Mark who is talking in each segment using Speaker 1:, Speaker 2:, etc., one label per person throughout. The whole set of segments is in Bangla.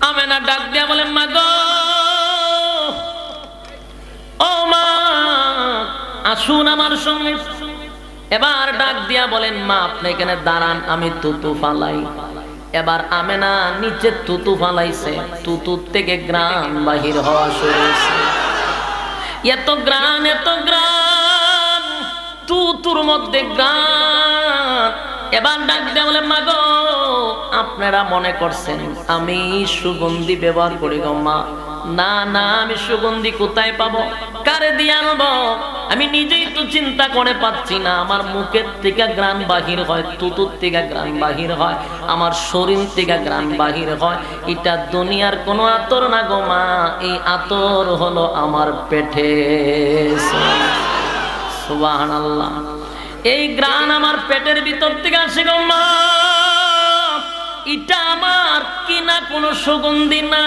Speaker 1: আমেনা ডাক দিয়া বলেন, মা গো, ও মা, আসুন আমার সঙ্গে। এবার ডাক দিয়া বলেন, মা আপনি এখানে দাঁড়ান, আমি তুতু ফালাই। এবার আমেনা নিচে তুতু ফালাইছে, তুতুর থেকে গ্রান বাহির হওয়া শুরু হয়েছে। এত গ্রান, এত গ্রান, তুতুর মধ্যে গ্রান। এবার ডাক দেয়া বলে, মা গো, আপনারা মনে করছেন আমি সুগন্ধি ব্যবহার করি গো মা? না না, আমি সুগন্ধি কোথায় পাবো, কারে দিয়ে আনবো? আমি নিজেই তো চিন্তা করে পাচ্ছি না। আমার মুখের থেকে গ্রান বাহির হয়, তুতুর থেকে গ্রান বাহির হয়, আমার শরীর থেকে গ্রান বাহির হয়। এটা দুনিয়ার কোনো আতর না গো মা, এই আতর হলো আমার পেটে। সুবহানাল্লাহ। এই গ্রান আমার পেটের ভিতর থেকে আসে গো মা। এটা আমার কিনা কোনো সুগন্ধি না।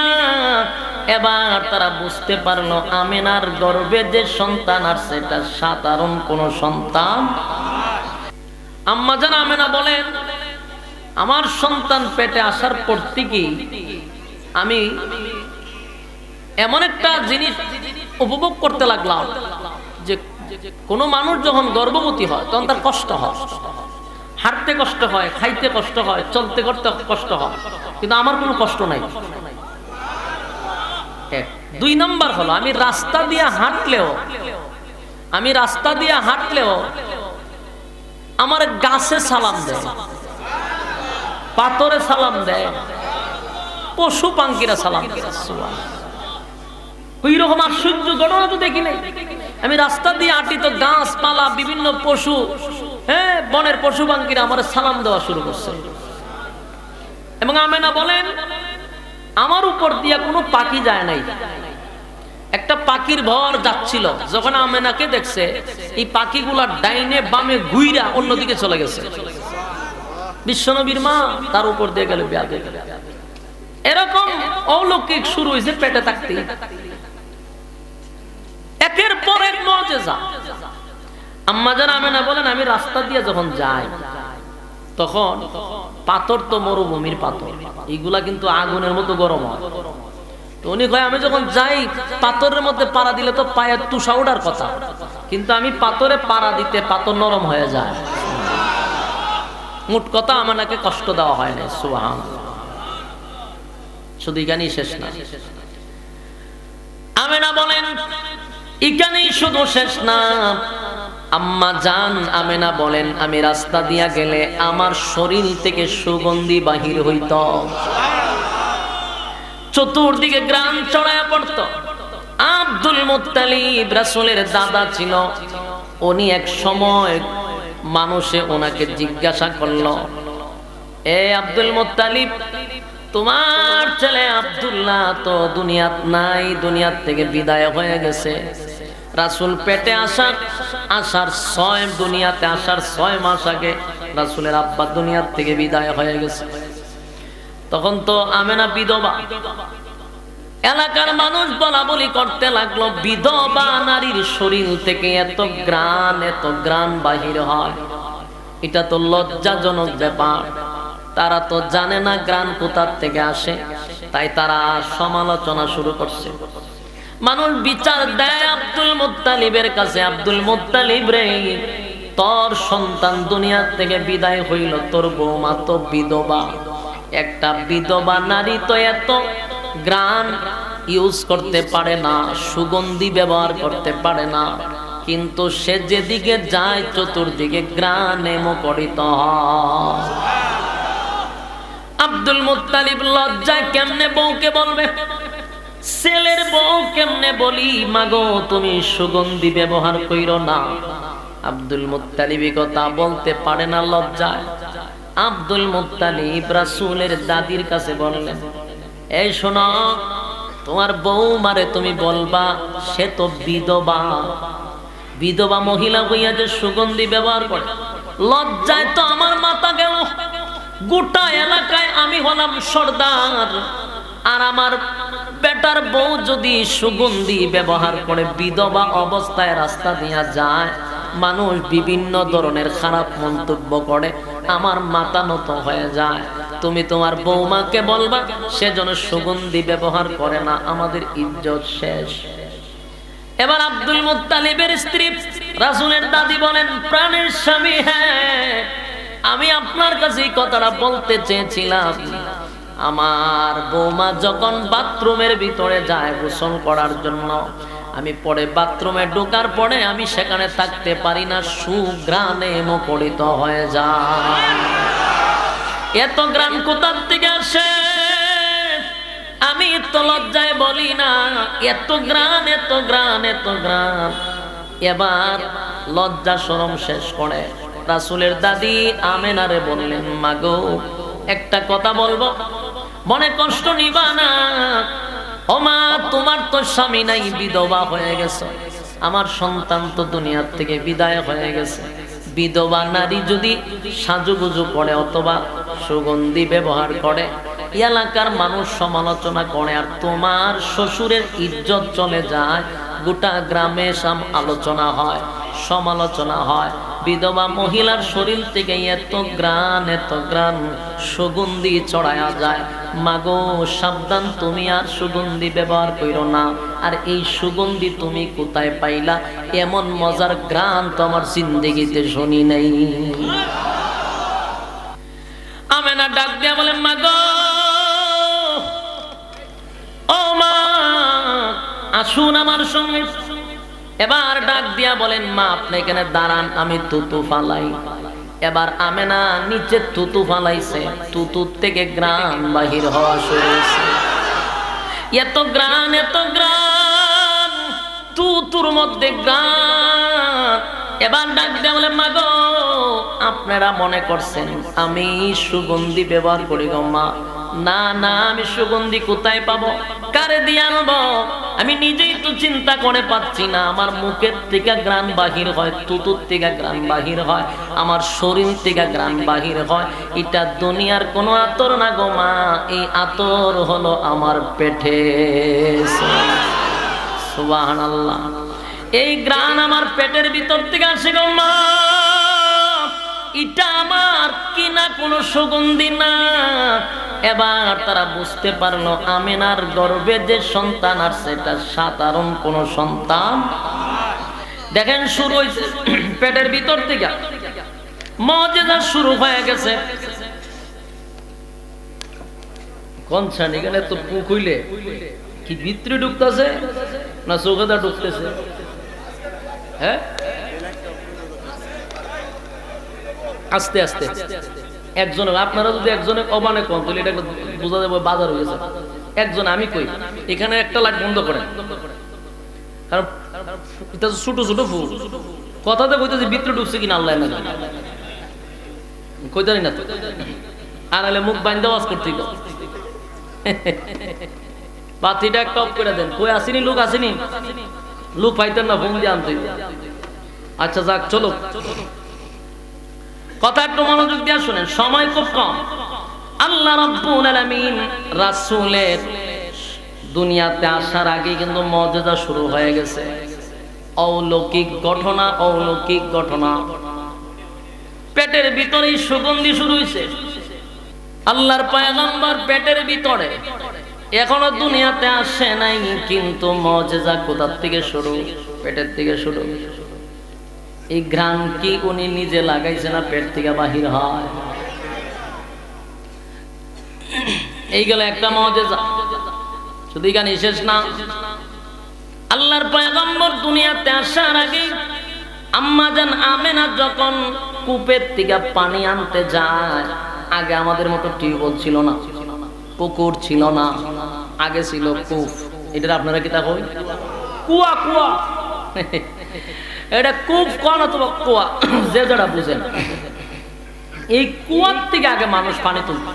Speaker 1: এবার তারা বুঝতে পারলো আমেনার গর্ভে যে সন্তান আসছে এটা সাধারণ কোন সন্তান। আম্মা জান আমেনা বলেন, আমার সন্তান পেটে আসার পর থেকে আমি এমন একটা জিনিস উপভোগ করতে লাগলাম যে কোন মানুষ যখন গর্ভবতী হয় তখন তার কষ্ট হয়, হাঁটতে কষ্ট হয়, খাইতে কষ্ট হয়, চলতে করতে কষ্ট হয়, কিন্তু আমার কোনো কষ্ট নাই। দুই নাম্বার হলো, আমি রাস্তা দিয়ে হাঁটলেও আমার গাছে সালাম দেয়, পাথরে সালাম দেয়, পশু পাঙ্কিরা সালাম দেয়। ওই রকম আশ্চর্য ঘটনা তো দেখি নাই। আমি রাস্তা দিয়ে হাঁটি তো গাছপালা, বিভিন্ন পশু, হ্যাঁ, বনের পশু পাঙ্কিরা আমার সালাম দেওয়া শুরু করছে। এবং আমেনা বলেন, আমার উপর দিয়া কোনো পাখি যায় নাই। একটা পাখির ভর যাচ্ছিল, যখন আমেনাকে দেখছে এই পাখিগুলা ডাইনে বামে ঘুইরা অন্যদিকে চলে গেছে। বিশ্বনবীর মা তার উপর দিয়ে গেল, এরকম অলৌকিক শুরু হয়েছে পেটে থাকতে। একের পর এক মুআজিজা। আম্মা জান আমেনা বলেন, আমি রাস্তা দিয়ে যখন যাই তখন পাথর তো মরুভূমির পাথর, এইগুলা কিন্তু আগুনের মতো গরম হয়। তো উনি কয়, আমি যখন যাই পাথরের মধ্যে পাড়া দিলে তো পায়ের তুষা ওঠার কথা, কিন্তু আমি পাথরে পাড়া দিতে পাথর নরম হয়ে যায়। মোট কথা আমাকে কষ্ট দেওয়া হয় না। সুবহানাল্লাহ। শুধু এখানেই শেষ না। আমেনা বলেন, এখানেই শুধু শেষ না। আম্মা জান আমেনা বলেন, আমি রাস্তা দিয়া গেলে আমার শরীর থেকে সুগন্ধি বাহির হইত, চতুর্দিকে গ্রাম ছড়ায়া পড়ত। আব্দুল মুত্তালিব রাসূলের দাদা ছিল। উনি এক সময় মানুষে ওনাকে জিজ্ঞাসা করলো, এ আব্দুল মুত্তালিব, তোমার ছেলে আব্দুল্লাহ তো দুনিয়াত নাই, দুনিয়ার থেকে বিদায় হয়ে গেছে। রাসূল পেটে দুনিয়াতে আসার 6 মাস আগে রাসূলের আব্বা দুনিয়ার থেকে বিদায় হয়ে গেছে। তখন তো আমেনা বিধবা। এলাকার মানুষ বলা বলি করতে লাগলো, বিধবা নারীর শরীর থেকে এত গ্রান বাহির হয়, এটা তো লজ্জাজনক ব্যাপার। তারা তো জানে না গ্রান কোথার থেকে আসে, তাই তারা সমালোচনা শুরু করছে। মানুষ বিচার দেয় আব্দুল মুত্তালিবের কাছে, আব্দুল মুত্তালিব রে, তোর সন্তান দুনিয়ার থেকে বিদায় হইল, তোর বৌমা তো বিধবা। একটা বিধবা নারী তো এত গ্রান ইউজ করতে পারে না, সুগন্ধি ব্যবহার করতে পারে না, কিন্তু সে যেদিকে যায় চতুর্দিকে গ্রানে মুখরিত হয়। আব্দুল মুত্তালিব লজ্জায় কেমনে বউকে বলবে, ছেলের বউ কেমনে বলি, মাগো তুমি সুগন্ধি ব্যবহার কইরো না। আব্দুল মুত্তালিব কথা বলতে পারে না লজ্জায়। আব্দুল মুত্তালিব রাসূলের দাদির কাছে বললেন, এই শোনো, তোমার বউমারে তুমি বলবা সে তো বিধবা মহিলা হইয়া যে সুগন্ধি ব্যবহার করে। লজ্জায় তো আমার মাথা গেল। গোটা এলাকায় আমি হলাম সর্দার, আর আমার বেটার বউ যদি সুগন্ধি ব্যবহার করে বিধবা অবস্থায় রাস্তা দিয়া যায়, মানুষ বিভিন্ন ধরনের খারাপ মন্তব্য করে, আমার মাথা নত হয়ে যায়। তুমি তোমার বৌমাকে বলবা সে যেন সুগন্ধি ব্যবহার করে না, আমাদের ইজ্জত শেষ। এবার আব্দুল মুত্তালিবের স্ত্রী রাসূলের দাদি বলেন, প্রাণের স্বামী, হ্যাঁ আমি আপনার কাছে এই কথাটা বলতে চেয়েছিলাম। আমার বৌমা যখন বাথরুমের ভিতরে যায় গোসল করার জন্য, আমি পরে বাথরুমে ঢোকার পরে আমি সেখানে থাকতে পারি না, সুঘ্রাণে মুখরিত হয়ে যায়। এত ঘ্রাণ কোথার থেকে আসে আমি তো লজ্জায় বলি না, এত ঘ্রাণ, এত ঘ্রাণ, এত ঘ্রাণ। এবার লজ্জা শরম শেষ করে রাসূলের দাদি আমেনারে বললেন, মাগো একটা কথা বলবো, মনে কষ্ট নিবা না। ও মা, তোমার তো স্বামী নাই, বিধবা হয়ে গেছে, আমার সন্তান তো দুনিয়ার থেকে বিদায় হয়ে গেছে। বিধবা নারী যদি সাজুগুজু করে অথবা সুগন্ধি ব্যবহার করে, এলাকার মানুষ সমালোচনা করে, আর তোমার শ্বশুরের ইজ্জত চলে যায়, গোটা গ্রামে আলোচনা হয়, সমালোচনা হয়। বিধবা মহিলার শরীর থেকে এত ঘ্রাণ, এত ঘ্রাণ সুগন্ধি ছড়ায়া যায়। মাগো সাবধান, তুমি আর সুগন্ধি ব্যবহার করো না। আর এই সুগন্ধি তুমি কোথায় পাইলা? এমন মজার ঘ্রাণ তো আমার জিন্দেগিতে শুনি নাই। আমেনা ডাক দিয়া বলেন, মাগো ও মা, আসুন আমার সঙ্গে। এবার ডাক দিয়া বলেন, মা আপনি এখানে দাঁড়ান, আমি তুতু ফালাই। এবার আমেনা নিচে তুতু ফালাইছে, তুতুর থেকে ঘ্রাণ বাহির হওয়া শুরু হয়েছে। এত ঘ্রাণ, এত ঘ্রাণ, তুতুর মধ্যে ঘ্রাণ। এবার ডাক দিয়া বলেন, মাগো আপনারা মনে করছেন আমি সুগন্ধি ব্যবহার করি গো মা? না না, আমি সুগন্ধি কোথায় পাবো, কারে দিয়ে আনবো? আমি নিজেই তো চিন্তা করে পাচ্ছি না। আমার মুখের থেকে ঘ্রাণ বাহির হয়, তুতুর থেকে ঘ্রাণ বাহির হয়, আমার শরীর থেকে ঘ্রাণ বাহির হয়। এটা দুনিয়ার কোনো আতর না গো মা, এই আতর হলো আমার পেটে। সুবহানাল্লাহ, এই ঘ্রাণ আমার পেটের ভিতর থেকে আসে গো মা। এটা আমার কিনা কোনো সুগন্ধি না। এবার তারা বুঝতে পারলো আমেনার গর্ভে যে সন্তান আর সেটা সাধারণ কোন সন্তান। দেখেন শুরু হয়েছে পেটের ভিতর থেকে, মুজিজা শুরু হয়ে গেছে। কোন ছানি গেলে তো পুক হইলে কি ভিতরে ঢুকতেছে না চোখেদা ঢুকতেছে? হ্যাঁ, আস্তে আস্তে একজন, আপনারা যদি একজনে অবানে কম তাহলে এটা বোঝা যাবে বাজার হয়ে গেছে। একজন আমি কই, এখানে একটা লাইট বন্ধ করেন, কারণ এটা ছোট ছোট ফুল, কথাতে কইতেছে ভিতরে ঢুকছে কিনা আল্লাহ না জানে, কইতারি না তো। আর হলে মুখ বাইন্দা ওয়াজ করতে গেল, বাতিটা একটা অফ করে দেন। কই আসেনি লোক, আসেনি লোক, পাইতেন না ফোন দিয়ে আনতে। আচ্ছা যাক, চলো কথা একটু মনোযোগ দিয়ে শুনেন, সময় খুব কম। আল্লাহ রাব্বুল আলামিন রাসূলের দুনিয়াতে আসার আগে কিন্তু মুজিজা শুরু হয়ে গেছে। অলৌকিক ঘটনা, অলৌকিক ঘটনা। পেটের ভিতরেই সুগন্ধি শুরু হয়েছে। আল্লাহর পয়গম্বর পেটের ভিতরে, এখনো দুনিয়াতে আসে নাই, কিন্তু মুজিজা কোথা থেকে শুরু? পেটের থেকে শুরু। এই ঘ্রাণ কি উনি নিজে লাগাইছে না পেট থেকে বাহির হয়? এই গেল একটা মুজিজা। শুধু এখানে শেষ না, আল্লাহর পয়গম্বর দুনিয়াতে আসার আগে আম্মা জান আমেনা যখন কূপের থেকে পানি আনতে যায়, আগে আমাদের মতো টিউবওয়েল ছিল না, পুকুর ছিল না, আগে ছিল কূপ। এটা আপনারা কি তা কই? কুয়া, কুয়া। এটা কূপ কোন অথবা কুয়া, যে যারা বুঝেন। এই কুয়ার থেকে আগে মানুষ পানি তুলত,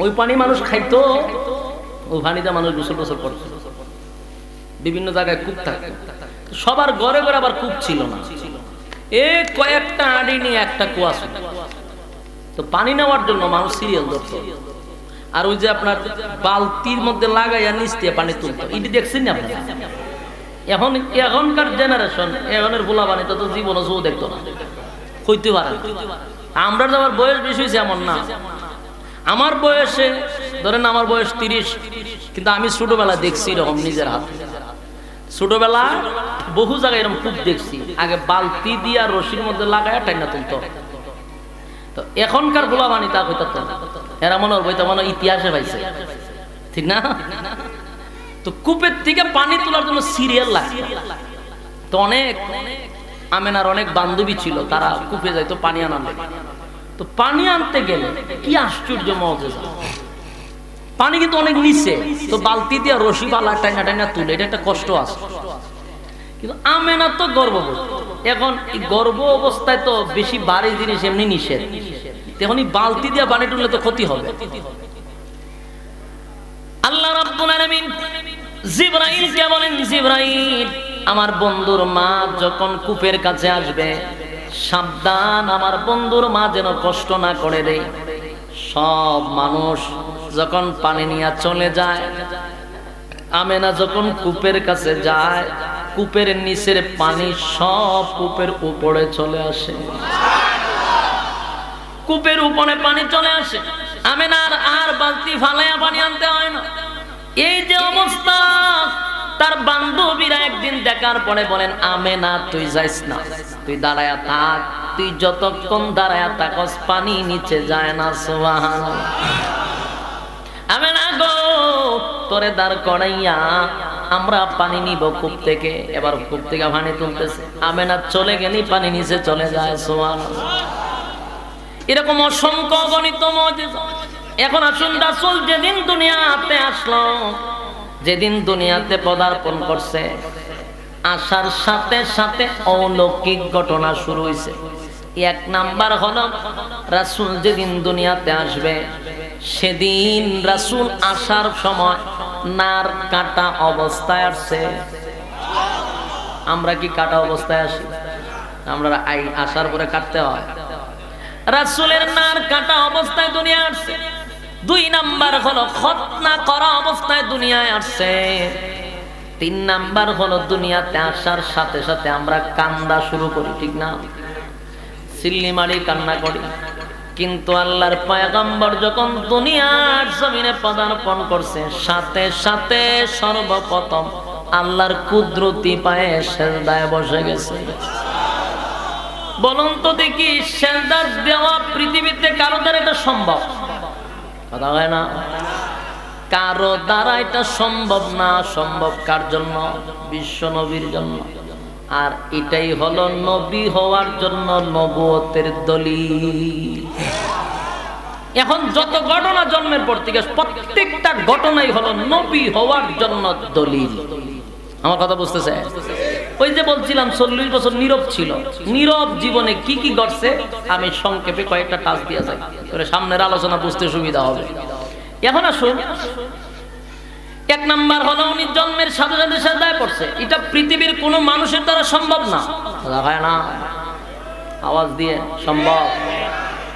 Speaker 1: ওই পানি মানুষ খাইতো, ওই পানিতে মানুষ গোসল গোসল করতো। বিভিন্ন জায়গায় কূপ থাকে, সবার ঘরে ঘরে আবার কূপ ছিল না। এই কয়েকটা আড়ি নিয়ে একটা কুয়া ছিল, তো পানি নেওয়ার জন্য মানুষ সিরিয়াল ধরতো। আর ওই যে আপনার বালতির মধ্যে লাগাইয়া নিচ দিয়ে পানি তুলতো, এটি দেখছেন না আপনারা? এখনকার জেনারেশন, এখনের ভোলা পানি তো জীবনে কেউ দেখতো না, কইতে পারে। আমরা যাবার বয়স বেশি হয়েছে এমন না। আমার বয়সে ধরেন আমার বয়স 30, কিন্তু আমি ছোটবেলা দেখছি এরকম নিজের হাতে। ছোটবেলা বহু জায়গায় এরকম খুব দেখছি, আগে বালতি দিয়া রশির মধ্যে লাগায় টাইনা তুলতো। তো এখনকার গোলা বানি তা কইতো এরা মনে হয় বইতে মনে ইতিহাসে পাইছে, ঠিক না? তো কূপের থেকে পানি তোলার জন্য সিরিয়াল লাগে। তো অনেক আমেনার অনেক বান্ধবী ছিল, তারা কূপে যাইতো পানি আনতে। তো পানি আনতে গেলে কি আশ্চর্য মজা, পানি কিন্তু অনেক নিচে, তো বালতি দিয়ে রশি বালা টাইনা টাইনা তুলে, এটা একটা কষ্ট আছে। কিন্তু আমেনা তো গর্ভবতী, এখন এই গর্ভ অবস্থায় তো বেশি ভারী জিনিস এমনি নিষেধ, এখন এই বালতি দিয়ে পানি তুললে তো ক্ষতি হবে। আল্লাহ রাব্বুল আলামিন জিবরাইলকে বলেন, জিবরাইল আমার বন্ধুর মা যখন কূপের কাছে আসবে সাবধান, আমার বন্ধুর মা যেন কষ্ট না করে দেয়। সব মানুষ যখন পানি নিয়ে চলে যায়, আমেনা যখন কূপের কাছে যায়, কূপের নিচের পানি সব কূপের উপরে চলে আসে। কূপের উপরে পানি চলে আসে, আমেনার আর বালতি ফালাইয়া পানি আনতে হয় না। এই যে অবস্থা, তার বান্ধবীরা একদিন দেখার পরে বলেন, আমেনা তুই যাইস না, তুই দাঁড়ায়া থাক, তুই যতক্ষণ দাঁড়ায়া থাকস পানি নিচে যায় না। সুবহানাল্লাহ। আমেনা গো, তোরে দাঁড় করাইয়া আমরা পানি নিব কূপ থেকে। এবার কূপ থেকে পানি তুলতেছে, আমেনা চলে গেলেই পানি নিচে চলে যায়। সুবহানাল্লাহ। এরকম অসংখ্য অগণিত মুজিজা। এখন আসুন, রাসূল যেদিন দুনিয়াতে আসলো, যেদিন দুনিয়াতে পদার্পণ করছে, আসার সাথে সাথে অলৌকিক ঘটনা শুরু হয়েছে। এক নাম্বার হলো, রাসূল যেদিন দুনিয়াতে আসবে সেদিন রাসূল আসার সময় নার কাটা অবস্থায় আসছে। আমরা কি কাটা অবস্থায় আসি? আমরা আসার পরে কাটতে হয়। রাসূলের নার কাটা অবস্থায় দুনিয়া আসছে। দুই নাম্বার হলো খতনা করা অবস্থায় দুনিয়ায় আসছে। তিন নাম্বার হলো দুনিয়াতে আসার সাথে সাথে আমরা কান্না শুরু করি, ঠিক না? সিল্লি মারি কান্না করি। কিন্তু আল্লাহর পয়গম্বর যখন দুনিয়ার জমিনে পদার্পণ করছে, সাথে সাথে সর্বপ্রথম আল্লাহর কুদরতি পায়ে সেজদায় বসে গেছে। বলুন তো দেখি, সেজদা দেওয়া পৃথিবীতে কারো দ্বারা এটা সম্ভব? কথা হয় না, কারো দ্বারা এটা সম্ভব না। সম্ভব কার জন্য? বিশ্ব নবীর জন্য। আর এটাই হলো নবী হওয়ার জন্য নবুয়তের দলিল। এখন যত ঘটনা জন্মের পর থেকে প্রত্যেকটা ঘটনাই হলো নবী হওয়ার জন্য দলিল। আমার কথা বুঝতেছে? ওই যে বলছিলাম 40 বছর নীরব ছিল, নীরব জীবনে কি কি ঘটছে আমি সংক্ষেপে কয়েকটা টাচ দিয়ে যাই, সামনের আলোচনা বুঝতে সুবিধা হবে। এখন আসুন, এক নাম্বার হলো উনি জন্মের সাথে সাথে সেজদায় পড়ছে। এটা পৃথিবীর কোনো মানুষের দ্বারা সম্ভব না। হয় না? আওয়াজ দিয়ে সম্ভব?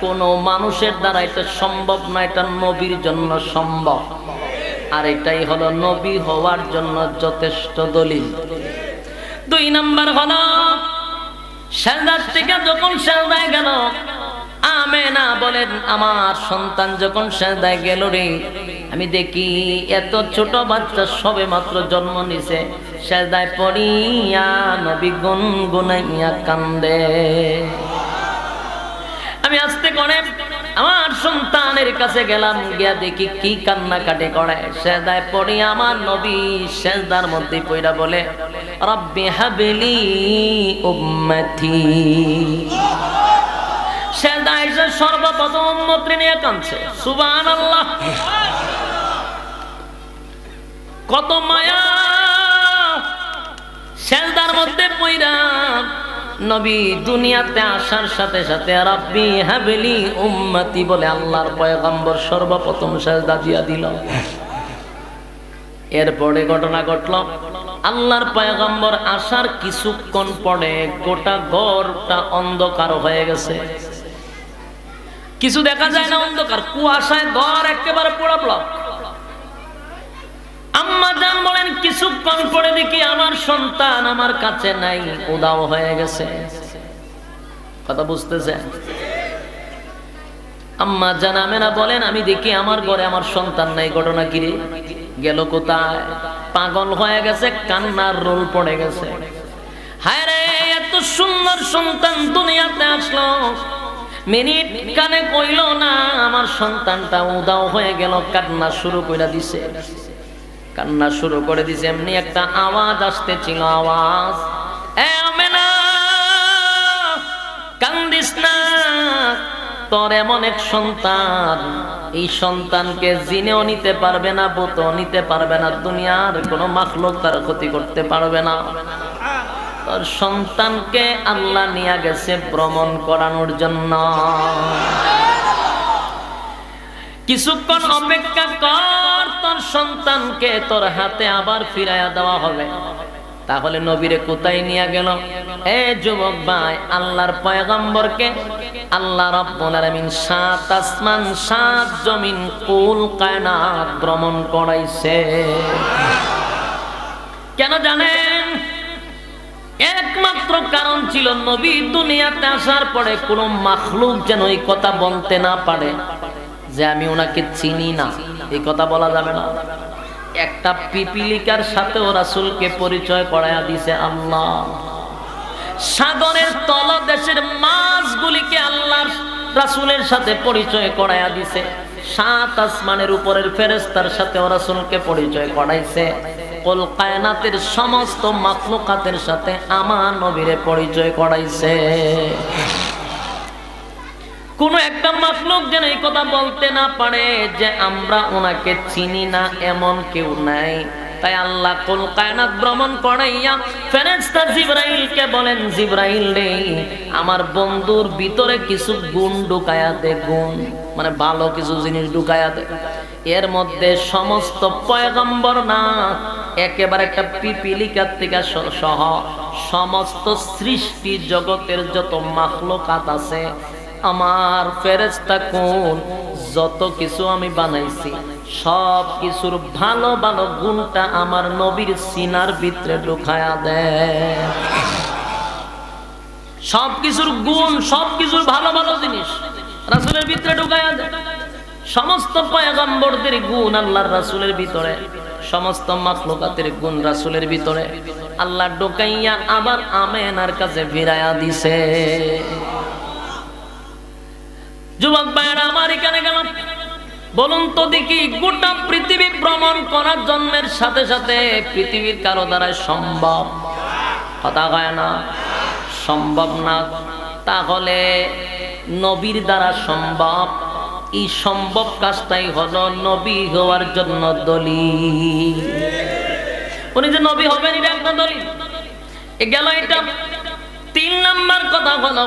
Speaker 1: কোনো মানুষের দ্বারা এটা সম্ভব না, এটা নবীর জন্য সম্ভব। আর এটাই হলো নবী হওয়ার জন্য যথেষ্ট দলিল। দুই নাম্বার হলো, সেজদা থেকে যখন সেজদায় গেল, আমেনা বলেন আমার সন্তান যখন সেজদায় গেল রে, আমি দেখি এত ছোট বাচ্চা সবে মাত্র জন্ম নিছে, সেজদায় পড়িয়া নবী গুনগুনাইয়া কান্দে। আমি আস্তে করে আমার সন্তানের কাছে গেলাম, গিয়া দেখি কি কান্নাকাটি করে। সেজদায় পড়ি আমার নবী সেজদার মধ্যে পড়া বলে, রব্বি হাবলি উম্মতি। সেজদায় এসে সর্বপ্রথম উম্মতকে নিয়ে কাঁদছে। সুবহানাল্লাহ। কত মায়া! সেজদার মধ্যে পড়া নবী দুনিয়াতে আসার সাথে সাথে রাব্বি হাবলি উম্মতি বলে আল্লাহর পয়গম্বর সর্বপ্রথম সেজদা দিয়া দিল। এরপরে ঘটনা ঘটল, আল্লাহর পয়গম্বর আসার কিছুক্ষণ পরে গোটা ঘরটা অন্ধকার হয়ে গেছে, কিছু দেখা যায় না, অন্ধকার, কুয়াশায় ঘর একেবারে পোড়া পোড়া। আম্মা জান বলেন কিছুক্ষণ পরে দেখি আমার সন্তান আমার কাছে নাই, উধাও হয়ে গেছে। কথা বুঝতেছেন? আম্মা জান আমেনা বলেন, আমি দেখি আমার ঘরে আমার সন্তান নাই। ঘটনা কি রে, গেল কোথায়? পাগল হয়ে গেছে, কান্নার রোল পড়ে গেছে। হায় রে, এত সুন্দর সন্তান দুনিয়াতে আসলো, মিনিট কানে কইল না, আমার সন্তানটা উদাও হয়ে গেল। কান্না শুরু করে দিছে, কান্না শুরু করে দিছে। এমনি একটা আওয়াজ আসতেছিল, আওয়াজ, এ আমেনা কান্দিস না, তোর এমন এক সন্তান, এই সন্তানকে জিনেও নিতে পারবে না, বুতও নিতে পারবে না, দুনিয়ার কোনো মাখলুক তার ক্ষতি করতে পারবে না। তোর সন্তানকে আল্লাহ নিয়ে গেছে ভ্রমণ করানোর জন্য। কিছুক্ষণ অপেক্ষা কর, তোর সন্তানকে তোর হাতে আবার ফিরাইয়া দেওয়া হবে। তাহলে নবীরে কোথায় নিয়ে গেল? এ যুবক ভাই, আল্লাহর পয়গম্বরকে আল্লাহ রাব্বুল আলামিন 7 আসমান 7 জমিন কুল কায়নাত ভ্রমণ করাইছে। কেন জানেন? একমাত্র কারণ ছিল, নবী দুনিয়াতে আসার পরে কোনো মাখলুক যেন এই কথা বলতে না পারে যে আমি ওনাকে চিনি না। এই কথা বলা যাবে না। একটা পিপিলিকার সাথেও রাসূলকে পরিচয় করায়া দিছে আল্লাহ। সাগরের তলদেশের মাছগুলিকে আল্লাহর রাসূলের সাথে পরিচয় করায়া দিছে। 7 আসমানের উপরের ফেরেশতার সাথে রাসূলকে পরিচয় করাইছে। কুল কায়নাতের সমস্ত মাখলুকাতের সাথে আমার নবীরে পরিচয় করাইছে। কোন একটা মাখলুক যেন এই কথা বলতে না পারে যে আমরা ওনাকে চিনি না, এমন কেউ নাই। তাই আল্লাহ কুল কায়নাত ভ্রমণ করাইয়া ফেরেশতা জিবরাইলকে বলেন, জিবরাইল রে, আমার বন্ধুর ভিতরে কিছু গুণ ঢুকায়া দে। গুণ মানে ভালো কিছু জিনিস ঢুকায়া দে। এর মধ্যে সমস্ত পয়গম্বর না, একেবারে একটা পিপিলিকার থেকে সহ সমস্ত সৃষ্টি জগতের যত মাখলুকাত আছে, আমার ফেরেশতা কোন যত কিছু আমি বানাইছি, সব কিছুর ভালো ভালো গুণটা আমার নবীর সিনার ভিতরে ঢুকায়া দেয়। সব কিছুর গুণ, সব কিছুর ভালো ভালো জিনিস রাসূলের ভিতরে ঢুকায়া দেয়। সমস্ত পয়গম্বরদের গুণ আল্লাহর রাসূলের ভিতরে, সমস্ত মাখলুকাতের গুণ রাসূলের ভিতরে আল্লাহ ঢুকাইয়া আবার আমেনার কাছে ফিরাইয়া দিছে। যুবক ভাইরা আমার, এখানে গেল, বলুন তো দেখি, গোটা পৃথিবী ভ্রমণ করার জন্মের সাথে সাথে পৃথিবীর কারো দ্বারা সম্ভব? কথা কয় না, সম্ভব না। তাহলে নবীর দ্বারা সম্ভব। এই সম্ভব কাজটাই হলো নবী হওয়ার জন্য দলিল। উনি যে নবী হবেন এটা একটা দলিল। গেল এটা। 3 নাম্বার কথা হলো,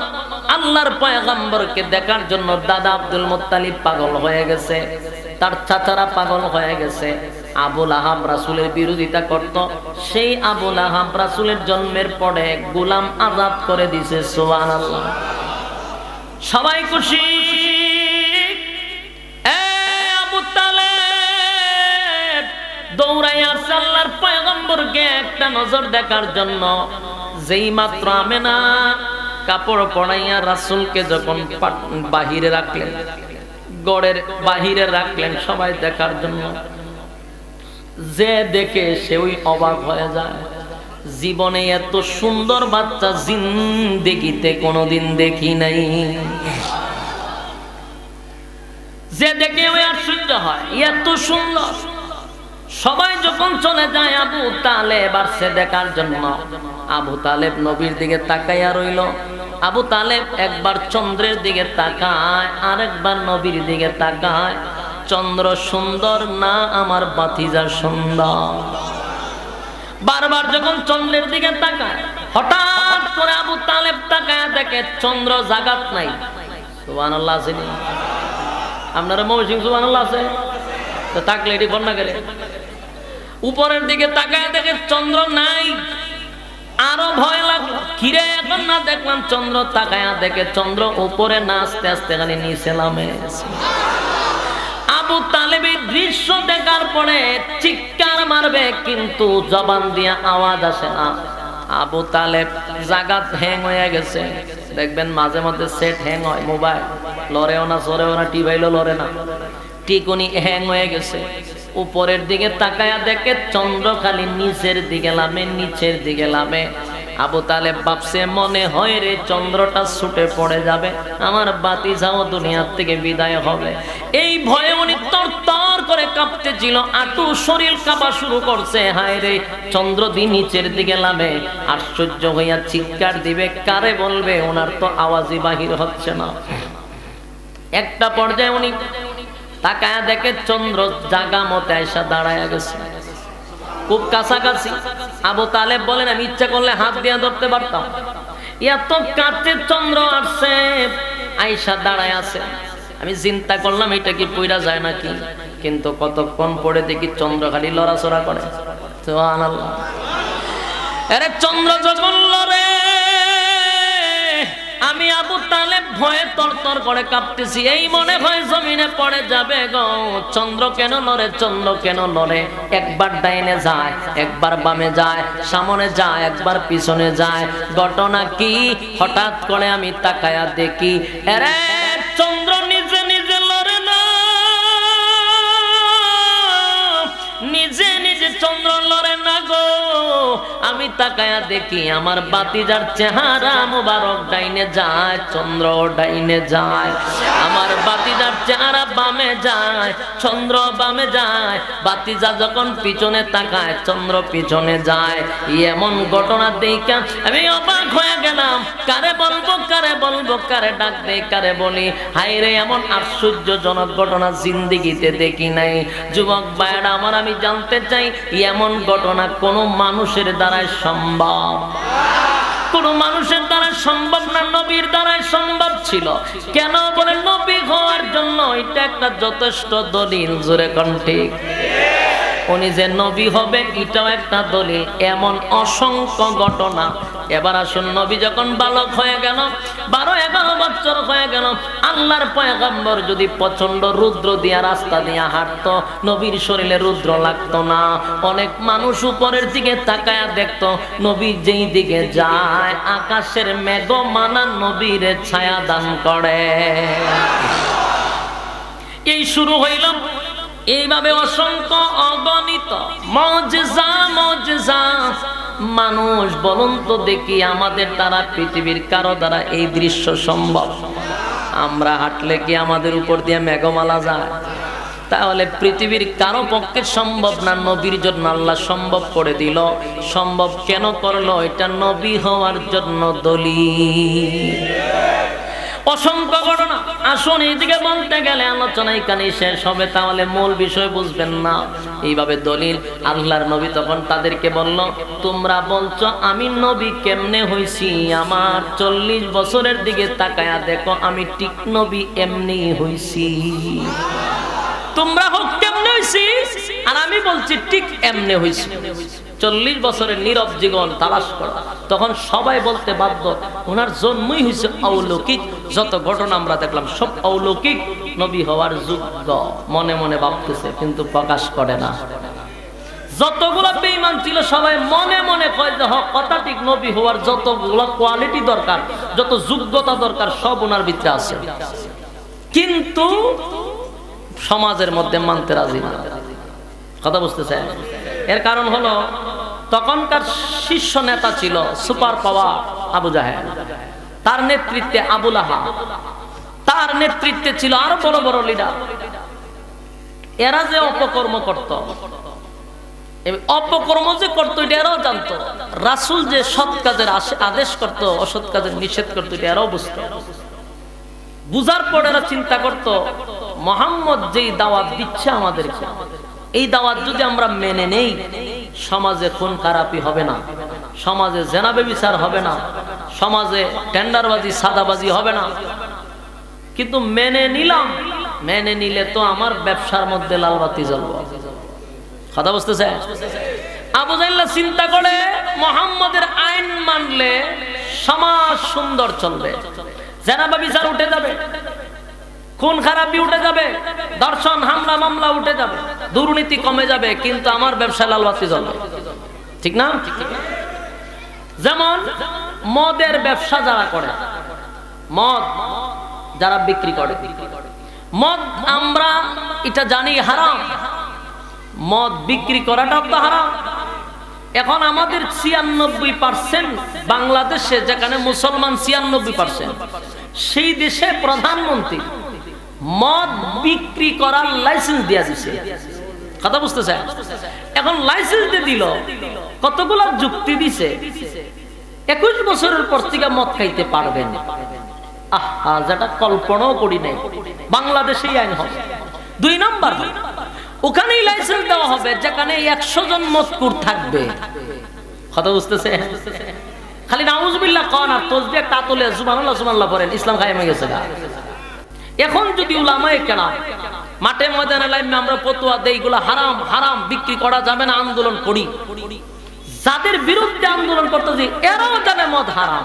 Speaker 1: আল্লাহর পয়গম্বরকে দেখার জন্য দাদা আব্দুল মুত্তালিব পাগল হয়ে গেছে, তার চাচারা পাগল হয়ে গেছে। আবু লাহাব রাসূলের বিরোধিতা করত, সেই আবু লাহাব রাসূলের জন্মের পরে গোলাম আজাদ করে দিয়েছে। সুবহানাল্লাহ। সবাই খুশি। আবু তালেব দৌড়াইয়া আসছে আল্লাহর পয়গম্বরকে একটা নজর দেখার জন্য। যেই মাত্র আমেনা কাপড় পরাইয়া রাসূলকে যখন বাহিরে রাখলেন, গড়ের বাহিরে রাখলেন সবাই দেখার জন্য, যে দেখে সে ওই অবাক হয়ে যায়। জীবনে এত সুন্দর বাচ্চা জিন্দেগিতে কোনোদিন দেখি নাই। যে দেখে ওই আশ্চর্য হয়, এত সুন্দর। সবাই যখন চলে যায়, আবু তালেব আসছে দেখার জন্য। আবু তালেব নবীর দিকে তাকাইয়া রইল। আবু তালেব একবার চন্দ্রের দিকে তাকায়, আরেকবার নবীর দিকে তাকায়। চন্দ্র সুন্দর না আমার ভাতিজা সুন্দর? বারবার যখন চন্দ্রের দিকে তাকায়, হঠাৎ করে আবু তালেব তাকায় দেখে চন্দ্র জাগাত নাই। সুবহানাল্লাহ আছে? আপনারা মৌসিক সুবহানাল্লাহ আছে তো? থাকলে এটি বন্যা গেলে উপরের দিকে তাকায় দেখে চন্দ্র নাই। আরো ভয় লাগলো, কিরে এখন না দেখলাম চন্দ্র, তাকায়া দেখে চন্দ্র উপরে না, আস্তে আস্তে খালি নিচে নামে। আবু তালেবের দৃশ্য দেখার পরে চিৎকার মারবে, কিন্তু জবান দিয়া আওয়াজ আসে না। আবু তালেব জাগাত হ্যাং হয়ে গেছে, দেখবেন মাঝে মধ্যে সেট হ্যাং হয়, মোবাইল লড়েও না, সরেও না, টিভাইলও লড়ে না, টিকুনি হ্যাং হয়ে গেছে। উপরের দিকে তাকায়া দেখে চন্দ্র খালি নিচের দিকে নামে, নিচের দিকে নামে। আবু তালেব ভাবছে মনে হয় রে চন্দ্রটা ছুটে পড়ে যাবে, আমার বাতিজাও দুনিয়ার থেকে বিদায় হবে। এই ভয়ে উনি তরতর করে কাঁপতেছিল, আটু শরীর কাঁপা শুরু করছে। হায় রে চন্দ্র দিন নিচের দিকে নামে, আশ্চর্য হইয়া চিৎকার দিবে, কারে বলবে, ওনার তো আওয়াজই বাহির হচ্ছে না। একটা পর্যায়ে উনি তাকায়া দেখে চন্দ্র জাগা মতে এসে দাঁড়ায় গেছে, খুব কাছাকাছি। আবু তালেব বলেন আমি ইচ্ছা করলে হাত দিয়ে ধরতে পারতাম, এত কাছে চন্দ্র আসছে, আয়েশা দাঁড়ায় আছে। আমি চিন্তা করলাম এটা কি পইরা যায় নাকি, কিন্তু কতক্ষণ পরে দেখি চন্দ্র খালি লড়াচড়া করে। সুবহানাল্লাহ। আরে চন্দ্র যখন লড়ে, আমি আবু তালেব ভয়ে তরতর করে কাঁপতেছি, এই মনে হয় জমিনে পড়ে যাবে গো। চন্দ্র কেন নড়ে, চন্দ্র কেন নড়ে, একবার ডাইনে যায়, একবার বামে যায়, সামনে যায়, একবার পিছনে যায়, ঘটনা কি? হঠাৎ করে আমি তাকায়া দেখি, আরে চন্দ্র নিজে নিজে লড়ে না, নিজে নিজে চন্দ্র লড়ে না গো। আমি তাকায়া দেখি আমার বাতিজার চেহারা মুবারক ডাইনে যায়, চন্দ্র ডাইনে যায়। আমার বাতিজার চেহারা বামে যায়, চন্দ্র বামে যায়। বাতিজা যখন পিছনে তাকায়, চন্দ্র পিছনে যায়। এমন ঘটনা দেখে আমি অবাক হয়ে গেলাম। কারে বলবো, কারে বলবো, কারে ডাক দে, কারে বলি। হায় রে এমন আশ্চর্যজনক ঘটনা জিন্দেগিতে দেখি নাই। যুবক ভাইরা আমার, আমি জানতে চাই এমন ঘটনা কোন মানুষের দ্বারাই সম্ভব? কোন মানুষের দ্বারা সম্ভব না, নবীর দ্বারাই সম্ভব ছিল। কেন বলে, নবী হওয়ার জন্য এটা একটা যথেষ্ট দলিল। জোরে কোন ঠিক? উনি যে নবী হবে এটাও একটা দলিল। এমন অসংখ্য ঘটনা। এবার আসুন, নবী যখন বালক হয়ে গেল, 12-11 বছর হয়ে গেল, আল্লাহর পয়গম্বর যদি প্রচন্ড রুদ্র দিয়া রাস্তা দিয়া হাঁটতো, নবীর শরীরে রুদ্র লাগতো না। অনেক মানুষ উপরের দিকে তাকায়া দেখতো, নবী যেই দিকে যায় আকাশের মেঘমালা নবীর ছায়া দান করে। এই শুরু হইল এইভাবে অসংখ্য অগণিত মুজিজা, মুজিজা। মানুষ বলুন তো দেখি, আমাদের দ্বারা পৃথিবীর কারো দ্বারা এই দৃশ্য সম্ভব? আমরা হাঁটলে কি আমাদের উপর দিয়ে মেঘমালা যায়? তাহলে পৃথিবীর কারো পক্ষে সম্ভব না, নবীর জন্য আল্লাহ সম্ভব করে দিল। সম্ভব কেন করলো? এটা নবী হওয়ার জন্য দলিল। অসংখ্য ঘটনা। আসুন এইদিকে বলতে গেলে আলোচনা এখানে শেষ হবে, তাহলে মূল বিষয় বুঝবেন না। এইভাবে দলিল। আল্লাহর নবী তখন তাদেরকে বলল, তোমরা বলছো আমি নবী কেমনে হইছি? আমার 40 বছরের দিকে তাকায়া দেখো, আমি ঠিক নবী এমনি হইছি। তোমরা হোক কেমনে হইছি, আর আমি বলছি ঠিক এমনে হইছি। 40 বছরের নীরব জীবন তালাশ করা, তখন সবাই বলতে বাধ্য ওনার জন্মই হয়েছে অলৌকিক। যত ঘটনা আমরা দেখলাম সব অলৌকিক, নবী হওয়ার যোগ্য। মনে মনে ভাবতেছে কিন্তু প্রকাশ করে না। যতগুলো বেঈমান ছিল সবাই মনে মনে কয় যে কথা ঠিক, নবী হওয়ার যতগুলো কোয়ালিটি দরকার, যত যোগ্যতা দরকার সব ওনার ভিতরে আছে, কিন্তু সমাজের মধ্যে মানতে রাজি না। কথা বুঝতেছেন? এর কারণ হলো তখনকার শীর্ষ নেতা ছিল সুপার পাওয়ার আবু জাহেল, তার নেতৃত্বে আবু লাহাব, তার নেতৃত্বে ছিল আরো বড় বড় লিডার। এরা যে অপকর্ম করত, অপকর্ম যে করতো এটা এরাও জানতো। রাসূল যে সৎ কাজের আদেশ করত, অসৎ কাজের নিষেধ করতো, এটা এরাও বুঝতো। বুঝার পর এরা চিন্তা করত, মুহাম্মদ যেই দাওয়াত দিচ্ছে আমাদেরকে, এই দাওয়াত যদি আমরা মেনে নেই, সমাজে খুন খারাপি হবে না, সমাজে জেনা ব্যভিচার হবে না, সমাজে টেন্ডারবাজি সাদাবাজি হবে না। কিন্তু মেনে নিলাম, মেনে নিলে তো আমার ব্যবসার মধ্যে লালবাতি জ্বলবে। কথা বুঝতেছে? আবু জাহেল চিন্তা করে, মুহাম্মদের আইন মানলে সমাজ সুন্দর চলবে, জেনা ব্যভিচার উঠে যাবে, খুন খারাপি উঠে যাবে, দর্শন হামলা মামলা উঠে যাবে, দুর্নীতি কমে যাবে, কিন্তু আমার ব্যবসায় লালবাতি জ্বলবে। ঠিক না? যেমন মদের ব্যবসা যারা করে মদ যারা বিক্রি করে, মদ আমরা এটা জানি হারাম, মদ বিক্রি করাটাও তো হারাম। এখন আমাদের 96% বাংলাদেশে, যেখানে মুসলমান 96%, সেই দেশে প্রধানমন্ত্রী মদ বিক্রি করার লাইসেন্স দিয়ে দিছে। কথা বুঝতেছে? এখন লাইসেন্স দিয়ে দিল, কতগুলো যুক্তি দিছে। 21 বছরের পর থেকে মদ খাইতে পারবেন, আহা, যেটা কল্পনাও করি নাই বাংলাদেশেই আইন হবে। 2 নম্বর, ওখানেই লাইসেন্স দেওয়া হবে যেখানে 100 জন মদকুর থাকবে। কথা বুঝতেছে? খালি নাউজুবিল্লাহ কোন আর তাসবিহ তাতলে সুবহানাল্লাহ সুবহানাল্লাহ পড়েন, ইসলাম কায়েম হয়ে গেছে। এখন যদি উলামায়ে কেরাম মাঠে ময়দানে লাইমে আমরা ফতোয়া দেই এগুলো হারাম হারাম, বিক্রি করা যাবে না, আন্দোলন করি, যাদের বিরুদ্ধে আন্দোলন করতেছি এরাও জানে মদ হারাম,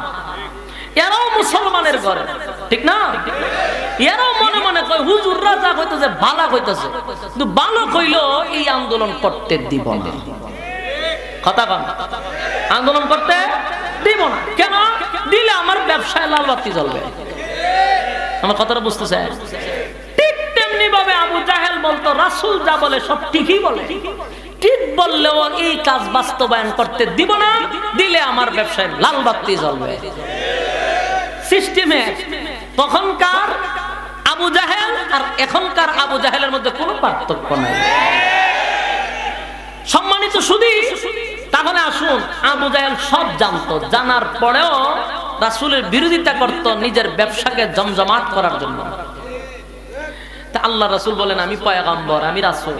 Speaker 1: এরাও মুসলমানের ঘরে, ঠিক না? এরাও মনে মনে কয় হুজুররা যা কইতেছে ভালো কইতেছে, কিন্তু ভালো কইলো এই আন্দোলন করতে দিব না। কথা কন, আন্দোলন করতে দিব না। কেন? দিলে আমার ব্যবসায় লাল বাতি জ্বলবে। আমার কথাটা বুঝতেছে? ঠিক তেমনি ভাবে আবু জাহেল বলতো রাসূল যা বলে সব ঠিকই বলে, ঠিক বললেও এই কাজ বাস্তবায়ন করতে দিব না, দিলে আমার ব্যবসায় লাল বাতি জ্বলবে। সিস্টেমে তখনকার আবু জাহেল আর এখনকার আবু জাহেলের মধ্যে কোনো পার্থক্য নাই। সম্মানিত সুধী, তাহলে আসুন, আবু জাহেল সব জানতো, জানার পরেও রাসূলের বিরোধিতা করত নিজের ব্যবসাকে জমজমাট করার জন্য। তা আল্লাহ রাসূল বলেন আমি পয়গম্বর, আমি রাসূল।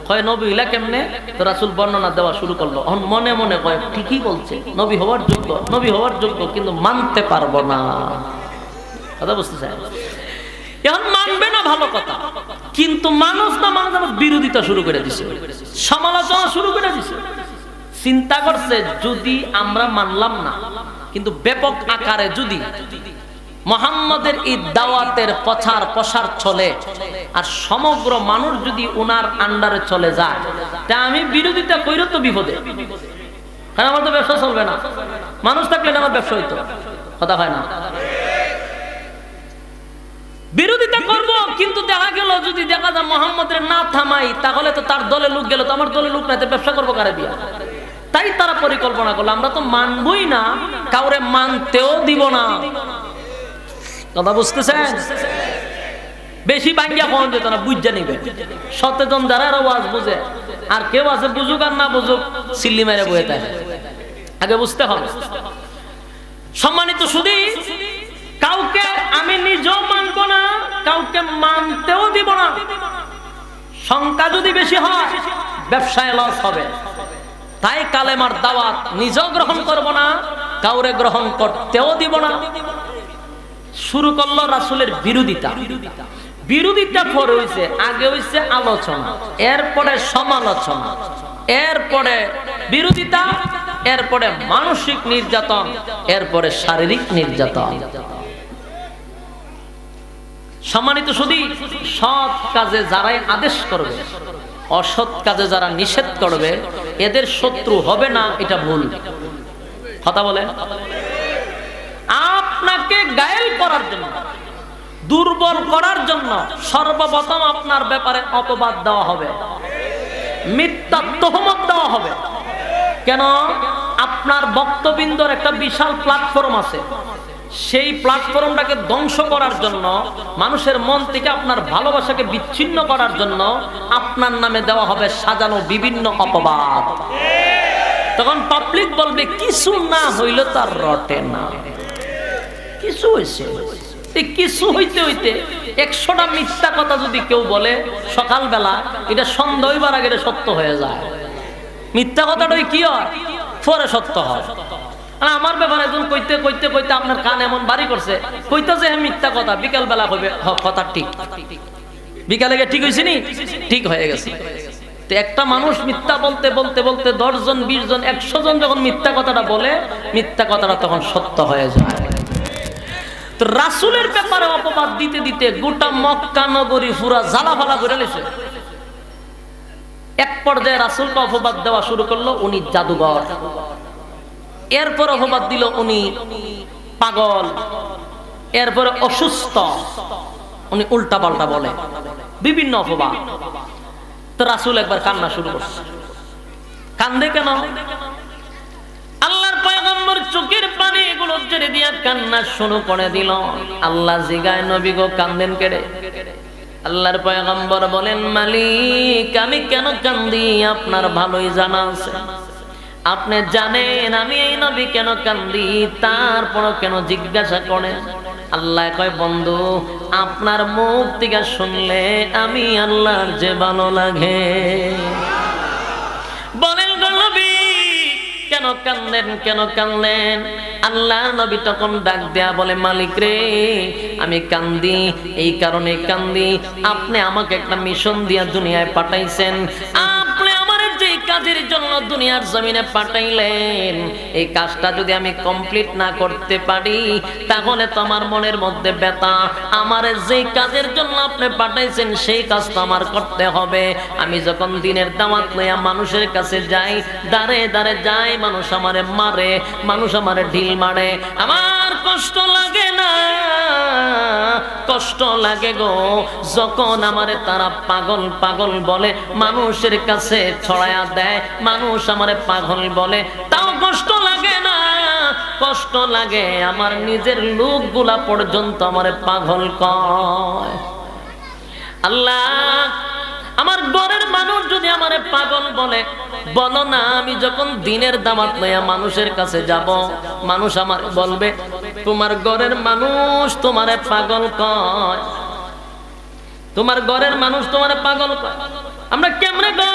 Speaker 1: কয় নবী হইলা কেমনে? তো রাসূল বর্ণনা দেওয়া শুরু করলো। এখন মনে মনে কয় ঠিকই বলছে, নবী হওয়ার যোগ্য, নবী হওয়ার যোগ্য, কিন্তু মানতে পারবো না। কথা বুঝতে চাই? এখন মানবে না ভালো কথা, কিন্তু মানুষ না মানুষ আমার বিরোধিতা শুরু করে দিছে, সমালোচনা শুরু করে দিছে। চিন্তা করছে যদি আমরা মানলাম না, কিন্তু ব্যাপক আকারে যদি মুহাম্মাদের এই দাওয়াতের প্রচার চলে আর সমগ্র মানুষ যদি ওনার আন্ডারে চলে যায়, তা আমি বিরোধিতা কইরো তো বিপদে, কারণ আমার তো ব্যবসা চলবে না। মানুষ থাকলে আমার ব্যবসা হইতো। কথা হয় না? বিরোধিতা করব, কিন্তু দেখা গেল যদি দেখা যায় মুহাম্মাদের না থামাই, তাহলে তো তার দলে লোক গেল, তো আমার দলে লোক নাই, তো ব্যবসা করবো কারে দিয়া? তাই তারা পরিকল্পনা করলো আমরা তো মানবই না, কাউরে মানতেও দিব না। কথা বুঝতেছেন? বেশি ভাঙ্গিয়া কোন যেত না, বুঝা নিবে। সচেতন যারা ওয়াজ বুঝে, আর কেউ আছে বুঝুক আর না বুঝুক সিল্লি মেরে বয়ে থাকে, আগে বুঝতে হবে। সম্মানিত সুধী, কাউকে আমি নিজেও মানব না, কাউকে মানতেও দিব না। সংখ্যা যদি বেশি হয় ব্যবসায় লস হবে। তাই কালেমার দাওয়াত নিজেও গ্রহণ করব না, কাউরে গ্রহণ করতেও দিব না। শুরু করলো রাসূলের বিরোধিতা। বিরোধিতা পরে হইছে, আগে হইছে আলোচনা, এরপরে সমালোচনা, এরপরে বিরোধিতা, এরপরে মানসিক নির্যাতন, এরপরে শারীরিক নির্যাতন। সম্মানিত সুধী, সৎ কাজে যারাই আদেশ করবে, অসৎ কাজে যারা নিষেধ করবে, এদের শত্রু হবে না, এটা ভুল কথা বলে। আপনাকে ঘায়েল করার জন্য, দুর্বল করার জন্য সর্বপ্রথম আপনার ব্যাপারে অপবাদ দেওয়া হবে, মিথ্যা তহমত দেওয়া হবে। কেন? আপনার বক্তবিন্দর একটা বিশাল প্ল্যাটফর্ম আছে, সেই প্ল্যাটফর্মটাকে ধ্বংস করার জন্য, মানুষের মন থেকে আপনার ভালোবাসাকে বিচ্ছিন্ন করার জন্য আপনার নামে দেওয়া হবে সাজানো বিভিন্ন অপবাদ। তখন পাবলিক বলবে কিছু না হইল তার রটে না, কিছু হয়েছে। কিছু হইতে হইতে 100টা মিথ্যা কথা যদি কেউ বলে সকালবেলা, এটা সন্ধ্যা হইবার আগে সত্য হয়ে যায়। মিথ্যা কথাটাই কি হয়? পরে সত্য হয়। আমার ব্যাপারে একজন কইতে কইতে কইতে আপনার কান এমন বাড়ি করছে, কইতেছে মিথ্যা কথা, বিকাল বেলা কইবে কথা ঠিক, বিকালে গিয়ে ঠিক হয়েছে নি, ঠিক হয়ে গেছে। তো একটা মানুষ মিথ্যা বলতে বলতে বলতে 10 জন 20 জন 100 জন যখন মিথ্যা কথাটা বলে, মিথ্যা কথাটা তখন সত্য হয়ে যায়। তো রাসূলের ব্যাপারে অপবাদ দিতে দিতে গোটা মক্কা নগরী পুরা জ্বালাফালা করে লেছে। এক পর্যায়ে রাসূলকে অপবাদ দেওয়া শুরু করলো উনি জাদুঘর, এরপর অপবাদ দিল উনি পাগল, এরপরে অসুস্থ, উনি উল্টা পাল্টা বলে, বিভিন্ন অপবাদ। তো রাসূল একবার কান্না শুরু করছে। কান্দে কেন? আল্লাহর পয়গম্বর চোখের পানি গুলো ছেড়ে দিয়া কান্না শুরু করে দিল। আল্লাহ জিগায়, নবী গো কান্দেন কেড়ে? আল্লাহর পয়গম্বর বলেন, মালিক আমি কেন কান্দি আপনার ভালোই জানা আছে। আপনি জানেন আমি এই নবী কেন কান্দি, তারপরও কেন জিজ্ঞাসা করেন? আল্লাহ কয়, বন্ধু আপনার মুখ থেকে শুনলে আমি আল্লাহর যে ভালো লাগে। বলেন গো নবী কেন কান্দেন, কেন কান্দেন? আল্লাহ নবী তখন ডাক দেয়া বলে, মালিক রে আমি কান্দি এই কারণে কান্দি, আপনি আমাকে একটা মিশন দিয়া দুনিয়ায় পাঠাইছেন। আপনি আমার যে কাজের জন্য দুনিয়ার জমিনে পাঠাইলেন, এই কাজটা যদি আমি কমপ্লিট না করতে পারি তাহলে তো আমার মনের মধ্যে ব্যথা। আমার যে কাজের জন্য আপনি পাঠাইছেন সেই কাজ তো আমার করতে হবে। আমি যখন দিনের দাওয়াত লইয়া মানুষের কাছে যাই, দাঁড়ে দাঁড়ে যাই, মানুষ আমারে মারে, মানুষ আমারে ঢিল মারে, আমার কষ্ট লাগে না? কষ্ট লাগে গো যখন আমারে তারা পাগল পাগল বলে, মানুষের কাছে ছড়ায়া দেয়, মানুষ আমারে পাগল বলে, তাও কষ্ট লাগে না? কষ্ট লাগে আমার নিজের লোকগুলা পর্যন্ত আমারে পাগল কয়। আল্লাহ আমার ঘরের মানুষ যদি আমারে পাগল বলে, বলো না আমি যখন দিনের দাওয়াত লইয়া মানুষের কাছে যাব, মানুষ আমার বলবে তোমার ঘরের মানুষ তোমারে পাগল কয়, তোমার ঘরের মানুষ তোমারে পাগল কয়। আমরা কেমনে গো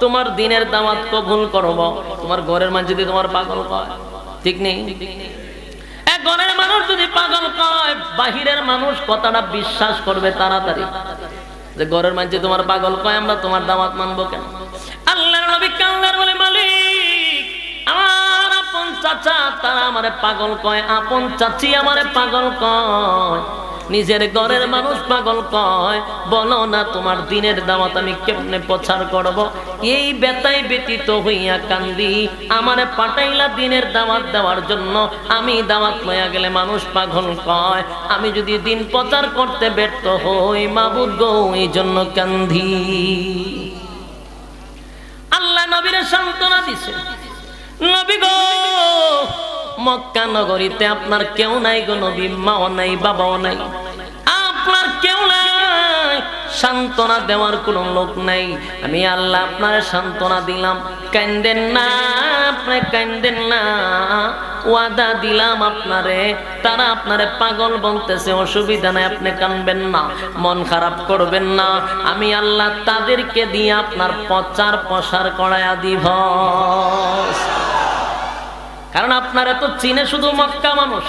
Speaker 1: তোমার দিনের দাওয়াত কবুল করব? তোমার ঘরের মানুষ যদি তোমার পাগল কয়, ঠিক নেই? এক ঘরের মানুষ যদি পাগল কয়, বাহিরের মানুষ কথাটা বিশ্বাস করবে তাড়াতাড়ি, যে ঘরের মানুষ তোমার পাগল কয়, আমরা তোমার দাওয়াত মানবো কেন? আল্লাহর নবী কান্দার বলে, মালিক আমার আপন চাচা তারা আমারে পাগল কয়, আপন চাচি আমারে পাগল কয়, নিজের ঘরের মানুষ পাগল কয়, বলো না তোমার দিনের দাওয়াত আমি কেমনে প্রচার করব? এই বেতাই ব্যতীত হইয়া কান্দি, আমারে পাঠাইলা দিনের দাওয়াত দেওয়ার জন্য, আমি দাওয়াত লইয়া গেলে মানুষ পাগল কয়, আমি যদি দিন প্রচার করতে ব্যর্থ হই মাবুদ গো এই জন্য কান্দি। আল্লাহ নবীরে সান্ত্বনা দিছে, নবী গো মক্কা নগরীতে আপনার কেউ নাই গো নবী, মাও নাই বাবাও নাই, আপনার কেউ নাই, সান্ত্বনা দেওয়ার কোনো লোক নাই। আমি আল্লাহ আপনার সান্ত্বনা দিলাম, কান্দেন না, আপনি কান্দেন না, ওয়াদা দিলাম আপনারে, তারা আপনারে পাগল বলতেছে, অসুবিধা নাই, আপনি কানবেন না, মন খারাপ করবেন না, আমি আল্লাহ তাদেরকে দিয়ে আপনার প্রচার প্রসার করায়া দিব। কারণ আপনারা তো চিনে শুধু মক্কা মানুষ,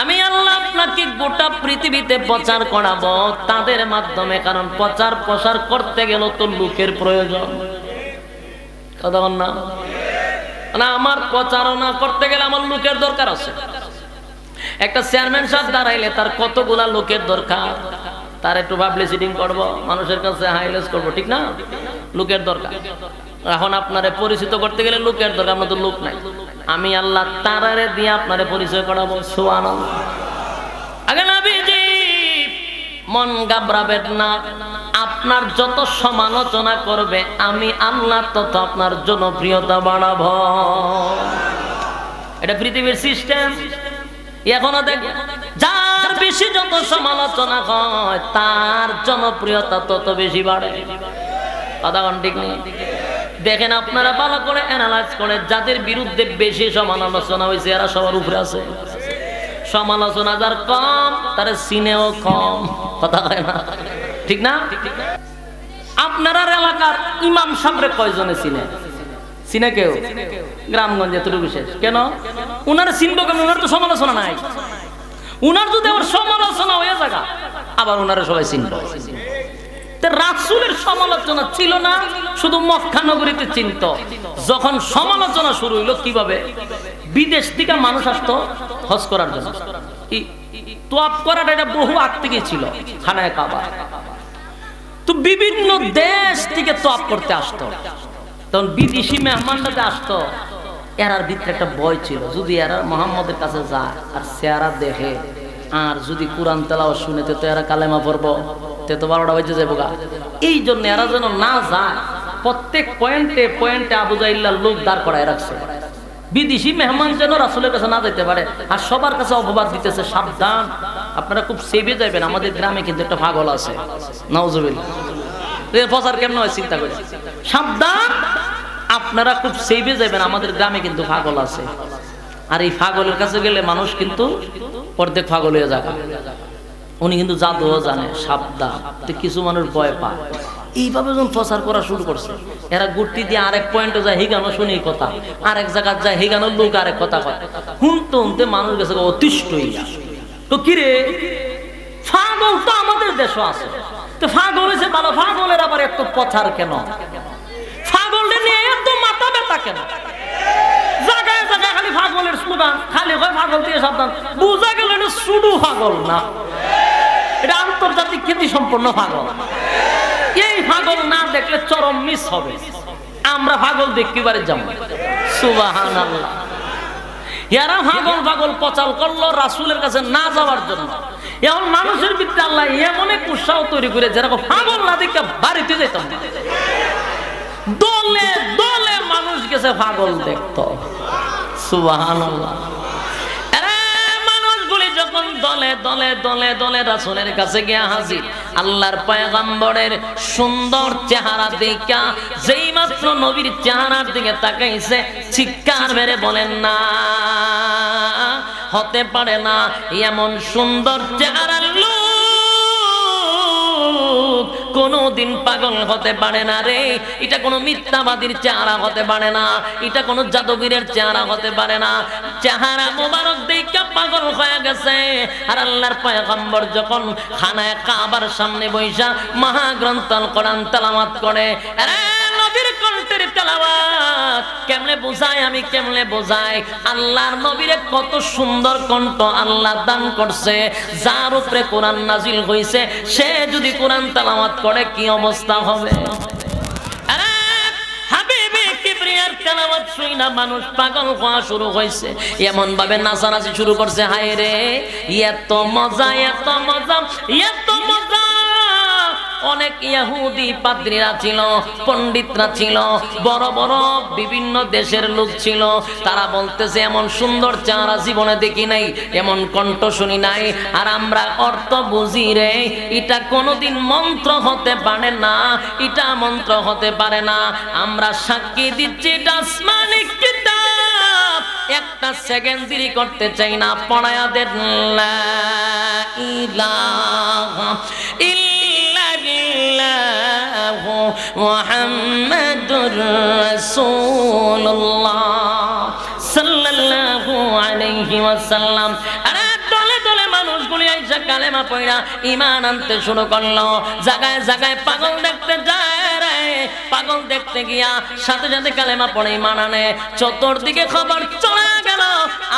Speaker 1: আমি আল্লাহ আপনাকে গোটা পৃথিবীতে প্রচার করাবো তাদের মাধ্যমে। কারণ প্রচার প্রসার করতে গেলে তো লোকের প্রয়োজন, কথা বল না? না, আমার প্রচারণা করতে গেলে আমার লোকের দরকার আছে। একটা চেয়ারম্যান সাহেব দাঁড়াইলে তার কতগুলা লোকের দরকার, তার একটু পাবলিসিটি করব, মানুষের কাছে হাইলাইট করব, ঠিক না? লোকের দরকার। এখন আপনারে পরিচিত করতে গেলে লোকের দরকার, আপনার তো লোক নাই, আমি আল্লাহ তারারে দিয়ে আপনারে পরিচয় করাবো। সুবহানাল্লাহ। আগে নবীজি মন ঘাবড়াবেন না, আপনার যত সমালোচনা করবে আমি আল্লাহ তত আপনার জনপ্রিয়তা বাড়াবো। এটা পৃথিবীর সিস্টেম। এখনো দেখ, যার বেশি যত সমালোচনা হয় তার জনপ্রিয়তা তত বেশি বাড়ে। কথা ঠিক নেই? দেখেন আপনারা ভালো করে অ্যানালাইজ করে, যাদের বিরুদ্ধে বেশি সমালোচনা হয়েছে এরা সবার উপরে আছে। সমালোচনা যার কম তার সিনেও কম, কথা হয় না, ঠিক না? আপনার এলাকার ইমাম সাহেবরে কয়জনে চিনে? চিনে কেউ? গ্রামগঞ্জে এতটুকু বিশেষ কেন? উনার চিনবো কেন? উনার তো সমালোচনা নাই। উনার যদি আবার সমালোচনা হয়ে যাগা আবার উনারে সবাই চিনবো। রাসূলের সমালোচনা ছিল না, শুধু মক্কা নগরীতে চিনত। যখন সমালোচনা শুরু হইলো কিভাবে, বিদেশ থেকে মানুষ আসতো হজ করার জন্য, তোয়াফ করাটা এটা বহু আগ থেকে ছিল, খানায়ে কাবা। তো বিভিন্ন দেশ থেকে তোয়াফ করতে আসতো, তখন বিদেশি মেহমানরা আসতো, এরার ভিতরে একটা ভয় ছিল, যদি এরা মুহাম্মদের কাছে যায় আর চেহারা দেখে আর যদি কোরআন তেলাওয়াত শুনে তো এরা কালেমা পড়বো, তে তো 12টা বাজে যাবো গা। এই জন্য এরা যেন না যায়, প্রত্যেক পয়েন্টে পয়েন্টে আবু জাহিল্লার লোক দাঁড় করায় রাখছে, বিদেশি মেহমান যেন রাসূলের কাছে না যেতে পারে। আর সবার কাছে অপবাদ দিতেছে, সাবধান আপনারা খুব সেভে যাবেন, আমাদের গ্রামে কিন্তু একটা পাগল আছে, নাউজুবিল্লাহ। এর প্রচার কেমন হয় চিন্তা করে, সাবধান আপনারা খুব সেভে যাবেন, আমাদের গ্রামে কিন্তু পাগল আছে। আর এই পাগলের কাছে গেলে মানুষ কিন্তু অর্ধেক পাগল হয়ে যায়, উনি কিন্তু জাদুও জানে, সাবধান। তো কিছু মানুষ ভয় পায়, এইভাবে যখন প্রচার করা শুরু করছে, এরা গুটি দিয়ে আরেক পয়েন্টে যায় হিগানো শুনি কথা, আরেক জায়গায় যায় হিগানোর লোক আরেক কথা কয়, শুনতে শুনতে মানুষ গেছে অতিষ্ঠ হইয়া। তো কিরে পাগল তো আমাদের দেশও আছে, তো পাগল হয়েছে ভালো, পাগলের আবার এত প্রচার কেন, পাগলটা নিয়ে এত মাথা ব্যথা কেন? জায়গায় জায়গায় খালি পাগলের স্লোগান, খালি হয় পাগল দিয়ে সাবধান। বুঝা গেল এটা শুধু পাগল না, এটা আন্তর্জাতিক খ্যাতি সম্পন্ন পাগল। এই পাগল না দেখলে চরম মিস হবে। আমরা পাগল দেখতে পারে যাবো, সুবহানাল্লাহ। এরা পাগল পাগল প্রচার করলো রাসূলের কাছে না যাওয়ার জন্য। এখন মানুষের ভিতরে আল্লাহ এমন এক উৎসাহ তৈরি করে, যেরকম পাগল না দেখে বাড়িতে যেতাম না, দলে দলে মানুষ গেছে পাগল দেখতো, সুবহানাল্লাহ। মানুষগুলি যখন দলে দলে দলে দলে রাসূলের কাছে গিয়া হাজির, আল্লাহর পয়গম্বরের সুন্দর চেহারা দেখা যেই মাত্র নবীর চেহারার দিকে তাকাইছে, চিৎকার মেরে বলেন না, হতে পারে না, এমন সুন্দর চেহারার লোক কোনদিন পাগল হতে পারে না রে। এটা কোনো মিথ্যাবাদীর চেহারা হতে পারে না, এটা কোনো জাদুগীরের চেহারা হতে পারে না। চেহারা মোবারক দেখে পাগল হয়ে গেছে। আর আল্লাহর পয়গম্বর যখন খানায় কাবার সামনে বৈশা মহাগ্রন্থ আল কোরআন তেলাওয়াত করে, আরে নবীর কণ্ঠের তেলাওয়াত কেমনে বোঝায়, আমি কেমনে বোঝাই? আল্লাহর নবীর কত সুন্দর কণ্ঠ আল্লাহ দান করছে, যার উপরে কোরআন নাজিল হইছে, সে যদি কোরআন তেলাওয়াত করে কি অবস্থা হবে? আরে হাবিবে কিবরিয়ার তেলাওয়াত শুইনা মানুষ পাগল হওয়া শুরু হইছে, এমন ভাবে নাচানাচি শুরু করছে, হায় রে এত মজা, এত মজা, এত মজা। অনেক ইহুদি পাদ্রীরা ছিল, পণ্ডিতরা ছিল, বড় বড় বিভিন্ন দেশের লোক ছিল, তারা বলতেছে এমন সুন্দর চেহারা জীবনে দেখি নাই, এমন কণ্ঠ শুনি নাই, আর আমরা অর্থ বুঝি রে, এটা কোনোদিন মন্ত্র হতে পারে না, এটা মন্ত্র হতে পারে না। আমরা সাক্ষী দিচ্ছি এটা আসমানি কিতাব, একটা সেকেন্ড দেরি করতে চাই না, পড়ায়া দেন লা ইলাহা ইল্লাল্লাহু মুহাম্মাদুর রাসূলুল্লাহ সাল্লাল্লাহু আলাইহি ওয়াসাল্লাম। আরে দলে দলে মানুষগুলি আইসা কালেমা পড়া ঈমান আনতে শুরু করলো। জায়গায় জায়গায় পাগল দেখতে যায় রে, পাগল দেখতে গিয়া সাথে সাথে কালেমা পড়ে ঈমান আনে। চতুর্দিকে খবর চলে গেল,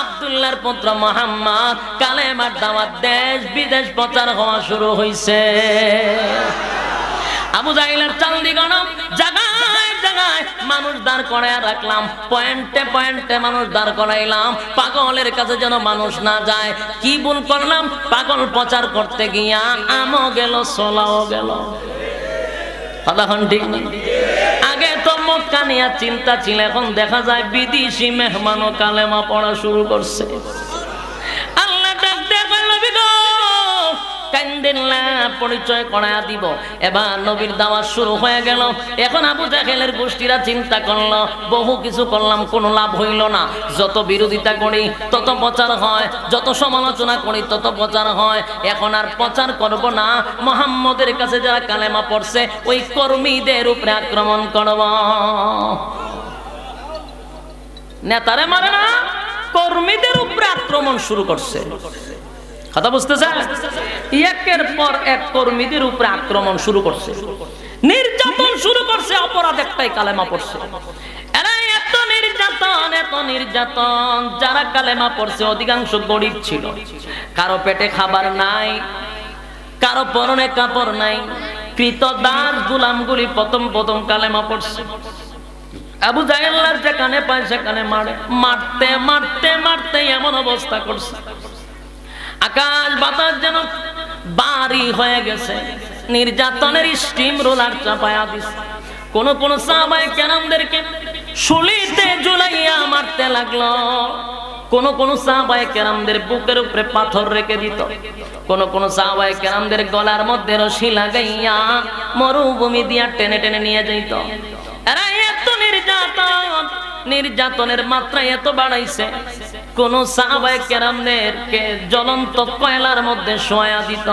Speaker 1: আব্দুল্লাহর পুত্র মুহাম্মদ কালেমার দাওয়াত দেশ বিদেশ প্রচার হওয়া শুরু হইছে। আবু জাহিলের চান্দিগণ জায়গায় জায়গায় মানুষ দাঁড় করায় রাখলাম, পয়েন্টে পয়েন্টে মানুষ দাঁড় করাইলাম, পাগলের কাছে যেন মানুষ না যায়। কি ভুল করলাম? পাগল প্রচার করতে গিয়া আমও গেল, সোলাও গেল। এখন ঠিক নেই। আগে তো মক্কা নিয়ে চিন্তা ছিল, এখন দেখা যায় বিদেশি মেহমানও কালেমা পড়া শুরু করছে। আল্লাহ ডাক দেয়া নবী গো, পরিচয় করায়া দিব। এবার নবীর দাওয়াত শুরু হয়ে গেল। এখন আবু জাহেলের গোষ্ঠীরা চিন্তা করলো, বহু কিছু করলাম, কোনো লাভ হইল না। যত বিরোধিতা করি তত প্রচার হয়, যত সমালোচনা করি তত প্রচার হয়। এখন আর প্রচার করব না, মুহাম্মদের কাছে যারা কালেমা পড়ছে ওই কর্মীদের উপরে আক্রমণ করব। নেতারে মারে না, কর্মীদের উপরে আক্রমণ শুরু করছে। কথা বুঝতেছেন? একের পর এক কর্মীদের উপরে আক্রমণ শুরু করছে, নির্যাতন শুরু করছে। অপরাধ একটাই, কালেমা পড়ছে। এরা এত নির্যাতন, এত নির্যাতন। যারা কালেমা পড়ছে অধিকাংশ গরিব ছিল, কারো পেটে খাবার নাই, কারো পরনে কাপড় নাই। কৃতদাস গোলামগুলি প্রথম প্রথম কালেমা পড়ছে। আবু জাহেল যেখানে পায় সেখানে মারে, মারতে মারতে মারতে এমন অবস্থা করছে। আকাশ বাতাস যেন বাড়ি হয়ে গেছে, নির্যাতনের স্টিম রোলার চাপায়া দিছে। কোন কোন সাহাবায়ে কেরামদেরকে শুলিতে ঝুলাইয়া মারতে লাগলো, কোন কোন সাহাবায়ে কেরামদের বুকের উপরে পাথর রেখে দিত, কোন কোন সাহাবায়ে কেরামদের গলার মধ্যে রশি লাগাইয়া মরুভূমি দিয়া টেনে টেনে নিয়ে যাইত। এরা এত নির্যাতনের মাত্রা এত বাড়াইছে, কোন সাহাবায়ে কেরামদেরকে জ্বলন্ত কয়লার মধ্যে শোয়া দিত।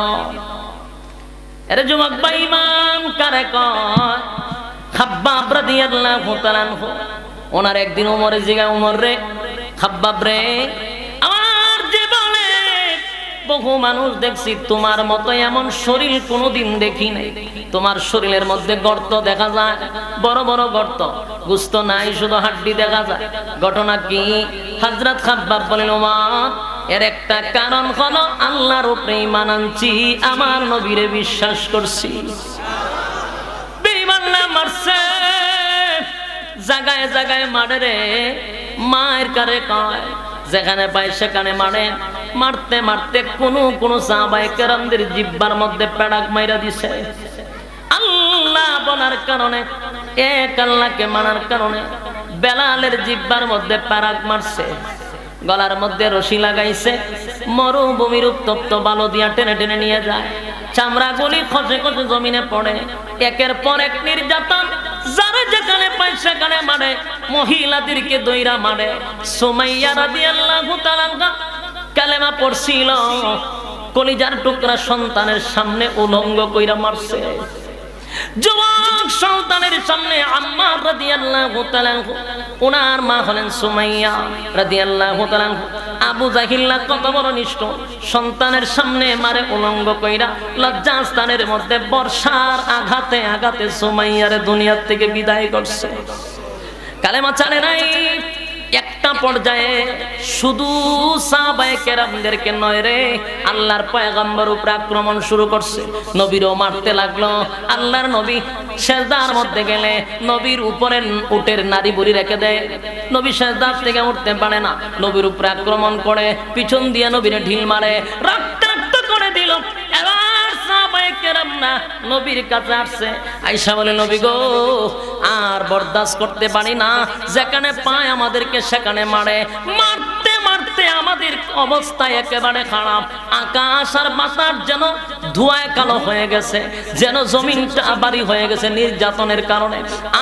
Speaker 1: এর যুবক ভাই ইমাম কারে কয়? খাব্বাব রাদিয়াল্লাহু তাআলা আনহু। ওনার একদিন ওমরে জিগা, ওমর রে, খাব্বাব রে, আমার জীবনে বহু মানুষ দেখছি, তোমার মতো এমন শরীর কোনোদিন দেখি নাই। তোমার শরীরের মধ্যে গর্ত দেখা যায়, বড় বড় গর্ত, গোশত নাই, শুধু হাড্ডি দেখা যায়। ঘটনা কি? হযরত খাব্বাব বলেন, ওমর, এর একটা কারণ হলো আল্লাহর উপরে ঈমান আনছি, আমার নবীরে বিশ্বাস করছি। বেঈমান মারছে, জায়গায় জায়গায় মারে রে, মায়ের কারে কয়, যেখানে পায় সেখানে মারে। মারতে মারতে কোন কোন সাহাবায়ে কেরামদের জিহ্বার মধ্যে পেড়াক মাইরা দিছে। আল্লাহ বলার কারণে, এক আল্লাহকে মানার কারণে বেলালের জিহ্বার মধ্যে পেড়াক মারছে, গলার মধ্যে রশি লাগাইছে, মরুভূমির উত্তপ্ত বালু দিয়া টেনে টেনে নিয়ে যায়। চামড়া গুলি খসে খসে জমিনে পড়ে। একের পর এক নির্যাতন, যারা যেখানে পায় সেখানে মারে, মহিলাদেরকে দইরা মারে। সুমাইয়া রাদিয়াল্লাহু তাআলা কালেমা পড়ছিল, কলিজার টুকরা সন্তানের সামনে উলঙ্গ কইরা মারছে। যুবক সন্তানের সামনে আম্মার রাদিয়াল্লাহু তাআলা, ওনার মা হলেন সুমাইয়া রাদিয়াল্লাহু তাআলা। আবু জাহিল্লা কত বড় নিষ্ঠুর, সন্তানের সামনে মারে উলঙ্গ কইরা, লজ্জাস্থানের মধ্যে বর্ষার আঘাতে আঘাতে সুমাইয়ারে দুনিয়ার থেকে বিদায় করছে। কালেমা ছাড়ে নাই। একটা পর্যায়ে শুধু সাহাবায়ে কেরামদেরকে নয় রে, আল্লাহর পয়গম্বর উপরে আক্রমণ শুরু করছে। নবীরও মারতে লাগলো। আল্লাহর নবী সেজদার মধ্যে গেলে নবীর উপরে উটের নারী বুড়ি রেখে দেয়, নবী সেজদার থেকে উঠতে পারে না। নবীর উপরে আক্রমণ করে, পিছন দিয়ে নবীরে ঢিল মারে, রক্তাক্ত করে দিল। এবার সাহাবায়ে কেরাম না নবীর কাছে আসছে, আয়েশা বলে, নবী গো, আর বরদাস্ত করতে পারি না, যেখানে পায় আমাদেরকে সেখানে মারে। মারতে মারতে আমাদের অবস্থা একেবারে খারাপ। আকাশ আর বাতাস যেন ধোঁয়ায় কালো হয়ে গেছে, যেন জমিনটা বাড়ি হয়ে গেছে নির্যাতনের কারণে।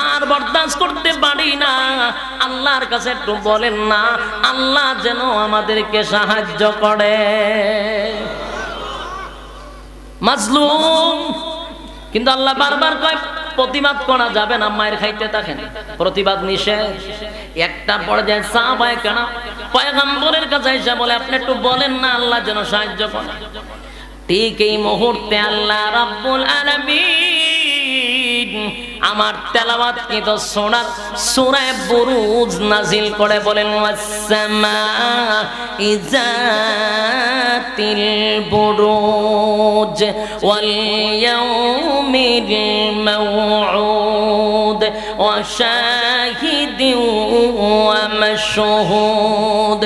Speaker 1: আর বরদাস্ত করতে পারি না। আল্লাহর কাছে একটু বলেন না, আল্লাহ যেন আমাদেরকে সাহায্য করে। মাজলুম, কিন্তু আল্লাহ বারবার কয় প্রতিবাদ করা যাবে না, মায়ের খাইতে থাকেন, প্রতিবাদ নিষেধ। একটা পর্যায়ে সাহাবায়ে কেরাম পয়গম্বরের কাছে এসে বলে, আপনি একটু বলেন না আল্লাহ যেন সাহায্য করে। ঠিক এই মুহূর্তে আল্লাহ রাব্বুল আলামিন আমার তেলাওয়াত কৃত সূরা বুরুজ নাজিল করে বলেন, ওয়াস-সামাঈ যাতিল বুরুজ ওয়াল ইয়াউমিল মাউউদ ওয়া শাহিদিন ওয়া মাশহুদ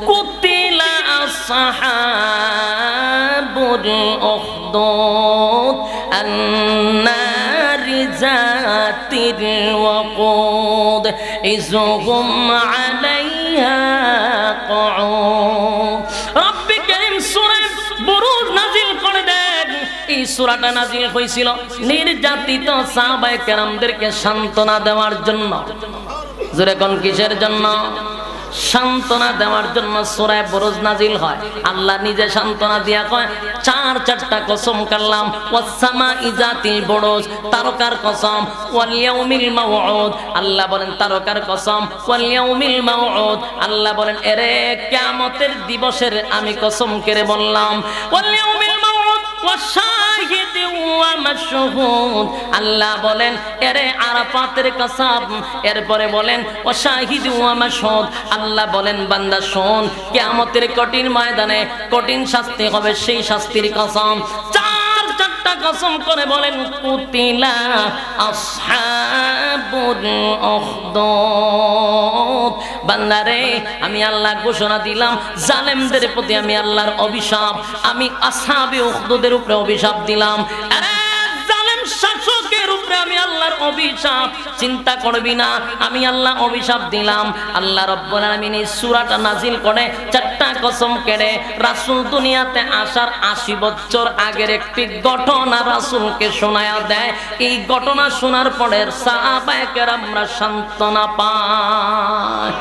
Speaker 1: কুতিলা আসহাবুল উখদুদ النار ذات الوقود إذ هم عليها قعود। رب كريم সূরা বুরুজ নাযিল করে দেন। এই সূরাটা নাযিল হয়েছিল নির্যাতিত সাহাবায়ে কেরামদেরকে সান্ত্বনা দেওয়ার জন্য। জোরে কোন কিসের জন্য? সান্ত্বনা দেওয়ার জন্য সূরা বুরুজ নাজিল হয়। আল্লাহ নিজে সান্ত্বনা দিয়া কয়, চারটা কসম করলাম, ওয়াস-সামাঈ যাতিল বুরুজ, তারকার কসম, ওয়াল ইয়াউমিল মাউউদ, আল্লাহ বলেন তারকার কসম, ওয়াল ইয়াউমিল মাউউদ, আল্লাহ বলেন এরে কিয়ামতের দিবসের আমি কসম করে বললাম, ওয়াল ইয়াউমিল মাউউদ ওয়া শাহিদি ওয়া মাশহুদ, আল্লাহ বলেন এরে আরাফাতের কসম, এরপরে বলেন ওয়া শাহিদি ওয়া মাশহুদ, আল্লাহ বলেন বান্দা শোন, কিয়ামতের কঠিন ময়দানে কঠিন শাস্তি হবে, সেই শাস্তির কসম। চারটা কসম করে বলেন, কুতিলা আসহাবুল উখদুদ, বান্দারে আমি আল্লাহ ঘোষণা দিলাম জালেমদের প্রতি আমি আল্লাহর অভিশাপ, আমি আসহাবে উখদুদের উপরে অভিশাপ দিলাম। আরে জালেম শাসকের উপরে আমি আল্লাহর অভিশাপ, চিন্তা করবি না আমি আল্লাহ অভিশাপ দিলাম। আল্লাহ রাব্বুল আলামিন এই সূরাটা নাজিল করে চারটা কসম কেড়ে রাসূল দুনিয়াতে আসার ৮০ বছর আগের একটি ঘটনা রাসূলকে শোনায়া দেয়। এই ঘটনা শোনার পরে সাহাবায়ে কেরামরা সান্ত্বনা পায়।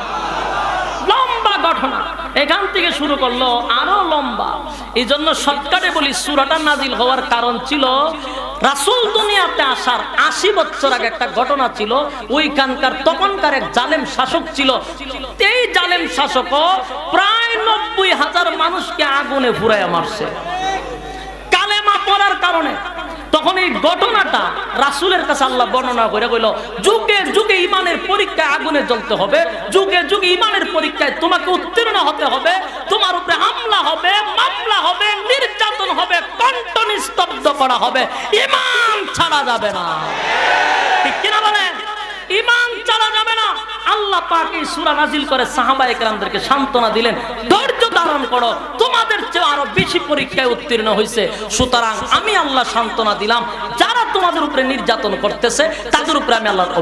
Speaker 1: লম্বা ঘটনা, এখান থেকে শুরু করলো আরো লম্বা। এই জন্য শর্টকাটে বলি সূরাটা নাজিল হওয়ার কারণ ছিল রাসূল দুনিয়াতে আসার ৮০ বছর আগে একটা ঘটনা ছিল। ওইখানকার তখনকার এক জালেম শাসক ছিল। এই জালেম শাসকও প্রায় ৯০,০০০ মানুষকে আগুনে পুড়াইয়া মারছে কালেমা পড়ার কারণে। তখন এই ঘটনাটা রাসূলের কাছে আল্লাহ বর্ণনা করে কইল, যুগে যুগে ঈমানের পরীক্ষায় আগুনে জ্বলতে হবে, যুগে যুগে ঈমানের পরীক্ষায় তোমাকে উত্তীর্ণ হতে হবে, তোমার উপরে হামলা হবে, মামলা হবে, নির্যাতন হবে, কণ্ঠ নিস্তব্ধ করা হবে, ঈমান ছাড়া যাবে না। ঠিক কিনা বলেন? ঈমান ছাড়া যাবে না। আল্লাহ পাক এই সূরা নাজিল করে সাহাবায়ে কেরামদেরকে সান্ত্বনা দিলেন, ধৈর্য ধারণ করো, তোমাদের চেয়ে আরো বেশি পরীক্ষায় উত্তীর্ণ হয়েছে। সুতরাং আমি আল্লাহ সান্ত্বনা দিলাম, যারা তোমাদের উপরে নির্যাতন করতেছে তাদের উপরে আমি আল্লাহর